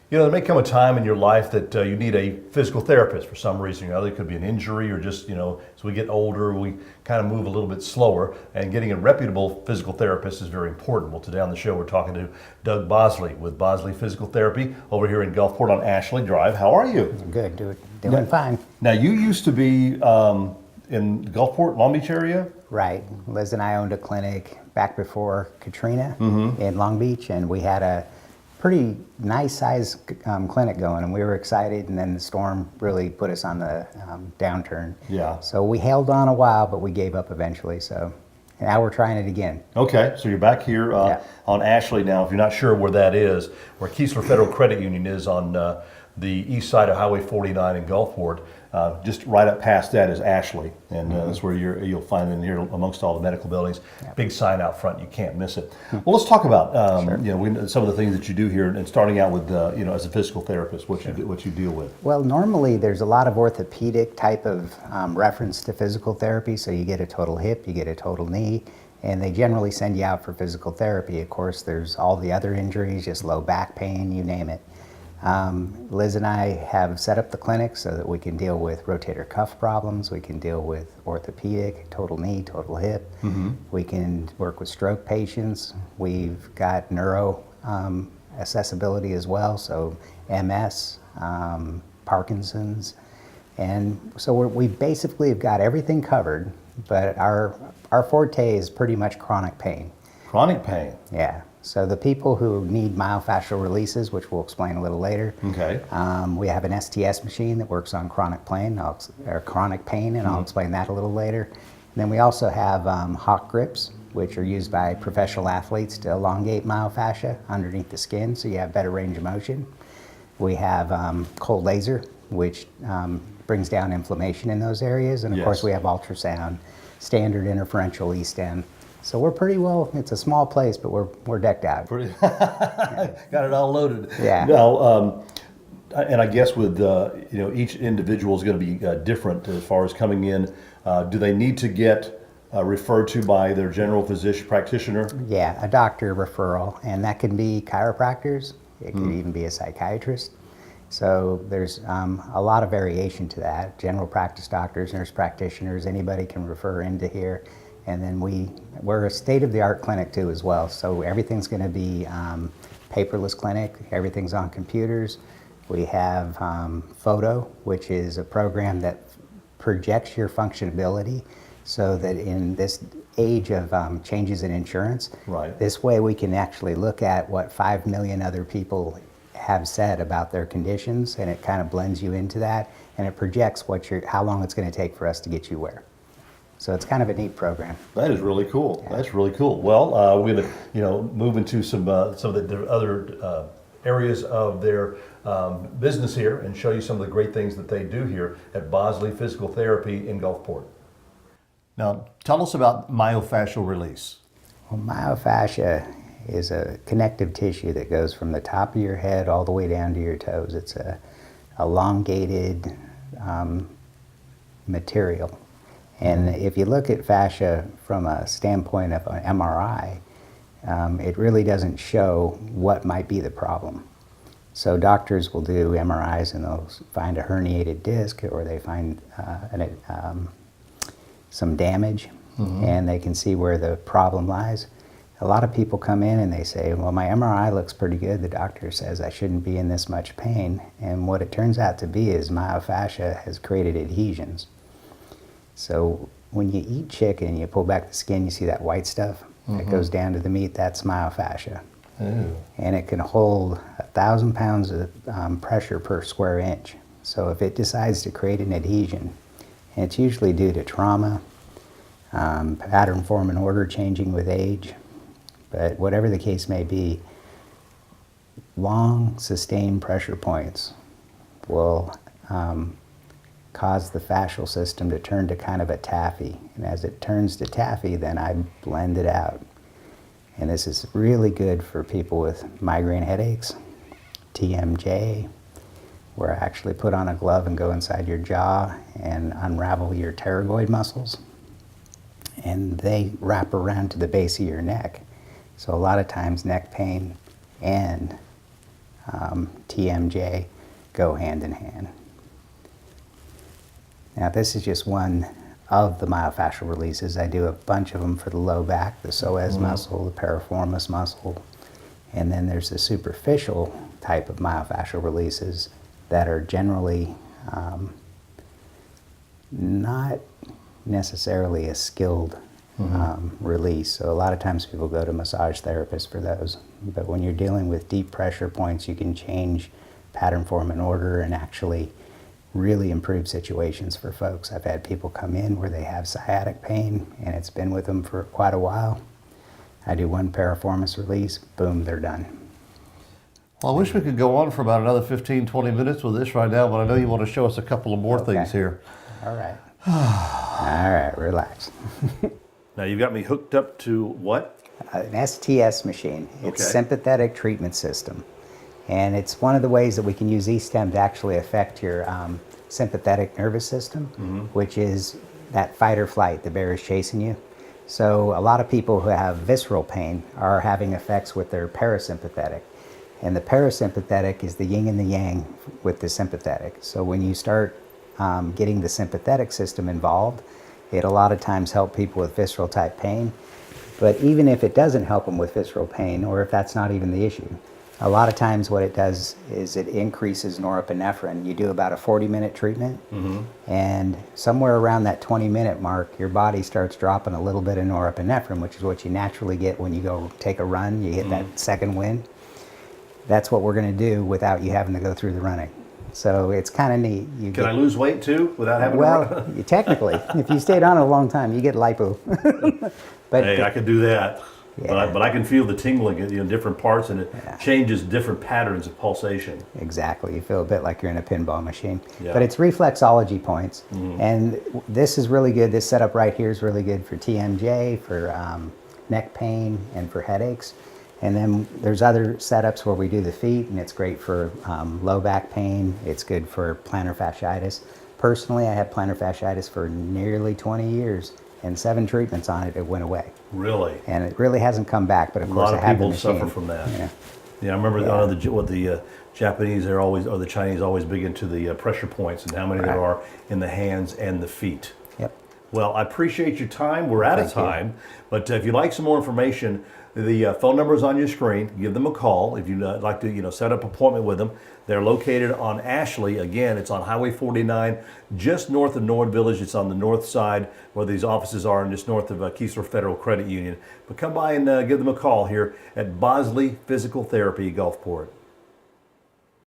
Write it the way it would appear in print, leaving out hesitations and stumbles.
You know, there may come a time in your life that you need a physical therapist for some reason or other. It could be an injury or just, as we get older, we kind of move a little bit slower. And getting a reputable physical therapist is very important. Well, today on the show, we're talking to Doug Bozlee with Bozlee Physical Therapy over here in Gulfport on Ashley Drive. How are you? Good, doing fine. Now, you used to be in Gulfport, Long Beach area? Right. Liz and I owned a clinic back before Katrina in Long Beach, and we had a pretty nice size clinic going, and we were excited, and then the storm really put us on the downturn. Yeah. So we held on a while, but we gave up eventually, so now we're trying it again. Okay, so you're back here on Ashley now. If you're not sure where that is, where Keesler Federal Credit Union is on the east side of Highway 49 in Gulfport, just right up past that is Ashley, and that's where you'll find in here amongst all the medical buildings. Yep. Big sign out front, you can't miss it. Well, let's talk about some of the things that you do here, and starting out with as a physical therapist, what you deal with. Well, normally there's a lot of orthopedic type of reference to physical therapy. So you get a total hip, you get a total knee, and they generally send you out for physical therapy. Of course, there's all the other injuries, just low back pain, you name it. Liz and I have set up the clinic so that we can deal with rotator cuff problems, we can deal with orthopedic, total knee, total hip, we can work with stroke patients, we've got neuro accessibility as well, so MS, Parkinson's, and so we basically have got everything covered, but our forte is pretty much chronic pain. Chronic pain? Yeah. So the people who need myofascial releases, which we'll explain a little later, okay. We have an STS machine that works on chronic pain, and I'll explain that a little later. And then we also have hawk grips, which are used by professional athletes to elongate myofascia underneath the skin, so you have better range of motion. We have cold laser, which brings down inflammation in those areas, and of course we have ultrasound, standard interferential e-stem. So we're pretty well, it's a small place, but we're decked out. Got it all loaded. Yeah. Now, and I guess with, each individual is going to be different as far as coming in. Do they need to get referred to by their general physician practitioner? Yeah, a doctor referral, and that can be chiropractors. It could even be a psychiatrist. So there's a lot of variation to that. General practice doctors, nurse practitioners, anybody can refer into here. And then we're a state-of-the-art clinic too as well. So everything's going to be paperless clinic. Everything's on computers. We have Photo, which is a program that projects your functionality so that in this age of changes in insurance, this way we can actually look at what 5 million other people have said about their conditions, and it kind of blends you into that, and it projects how long it's going to take for us to get you where. So it's kind of a neat program. That is really cool. Yeah. That's really cool. Well, we're going to move into some of the other areas of their business here and show you some of the great things that they do here at Bozlee Physical Therapy in Gulfport. Now, tell us about myofascial release. Well, myofascia is a connective tissue that goes from the top of your head all the way down to your toes. It's a elongated material. And if you look at fascia from a standpoint of an MRI, it really doesn't show what might be the problem. So doctors will do MRIs and they'll find a herniated disc, or they find some damage, and they can see where the problem lies. A lot of people come in and they say, well, my MRI looks pretty good. The doctor says I shouldn't be in this much pain. And what it turns out to be is myofascia has created adhesions. So when you eat chicken, you pull back the skin, you see that white stuff that goes down to the meat, that's myofascia. Ooh. And it can hold 1,000 pounds of pressure per square inch. So if it decides to create an adhesion, and it's usually due to trauma, pattern, form, and order changing with age, but whatever the case may be, long sustained pressure points will cause the fascial system to turn to kind of a taffy. And as it turns to taffy, then I blend it out. And this is really good for people with migraine headaches, TMJ, where I actually put on a glove and go inside your jaw and unravel your pterygoid muscles. And they wrap around to the base of your neck. So a lot of times neck pain and TMJ go hand in hand. Now this is just one of the myofascial releases. I do a bunch of them for the low back, the psoas muscle, the piriformis muscle, and then there's the superficial type of myofascial releases that are generally not necessarily a skilled release. So a lot of times people go to massage therapists for those. But when you're dealing with deep pressure points, you can change pattern, form, and order and actually really improve situations for folks. I've had people come in where they have sciatic pain and it's been with them for quite a while. I do one piriformis release, boom, they're done. Well, I wish we could go on for about another 15, 20 minutes with this right now, but I know you want to show us a couple of more things here. All right. All right, relax. Now you've got me hooked up to what? An STS machine. It's Okay. sympathetic treatment system. And it's one of the ways that we can use E-stem to actually affect your sympathetic nervous system, which is that fight or flight, the bear is chasing you. So a lot of people who have visceral pain are having effects with their parasympathetic. And the parasympathetic is the yin and the yang with the sympathetic. So when you start getting the sympathetic system involved, it a lot of times helps people with visceral type pain. But even if it doesn't help them with visceral pain, or if that's not even the issue, a lot of times what it does is it increases norepinephrine. You do about a 40-minute treatment, and somewhere around that 20-minute mark, your body starts dropping a little bit of norepinephrine, which is what you naturally get when you go take a run. You hit that second wind. That's what we're going to do without you having to go through the running. So it's kind of neat. Can I lose weight too without having to Well, run? technically, if you stayed on it a long time, you get lipo. But Hey, I could do that. Yeah. But I can feel the tingling in different parts, and it changes different patterns of pulsation. exactly, you feel a bit like you're in a pinball machine. Yeah. But it's reflexology points, and this is really good. This setup right here is really good for TMJ, for neck pain, and for headaches. And then there's other setups where we do the feet, and it's great for low back pain. It's good for plantar fasciitis. Personally, I had plantar fasciitis for nearly 20 years, and 7 treatments on it, it went away. Really? And it really hasn't come back, but of A course lot I of have the people machine. suffer from that. Yeah. Yeah, I remember the Japanese are always, or the Chinese always big into the pressure points and how many there Right. are in the hands and the feet. Yep. Well, I appreciate your time. We're out of Thank you. time, but if you'd like some more information, the phone number is on your screen. Give them a call if you'd like to, set up an appointment with them. They're located on Ashley. Again, it's on Highway 49, just north of Norwood Village. It's on the north side where these offices are, and just north of Keesler Federal Credit Union. But come by and give them a call here at Bozlee Physical Therapy, Gulfport.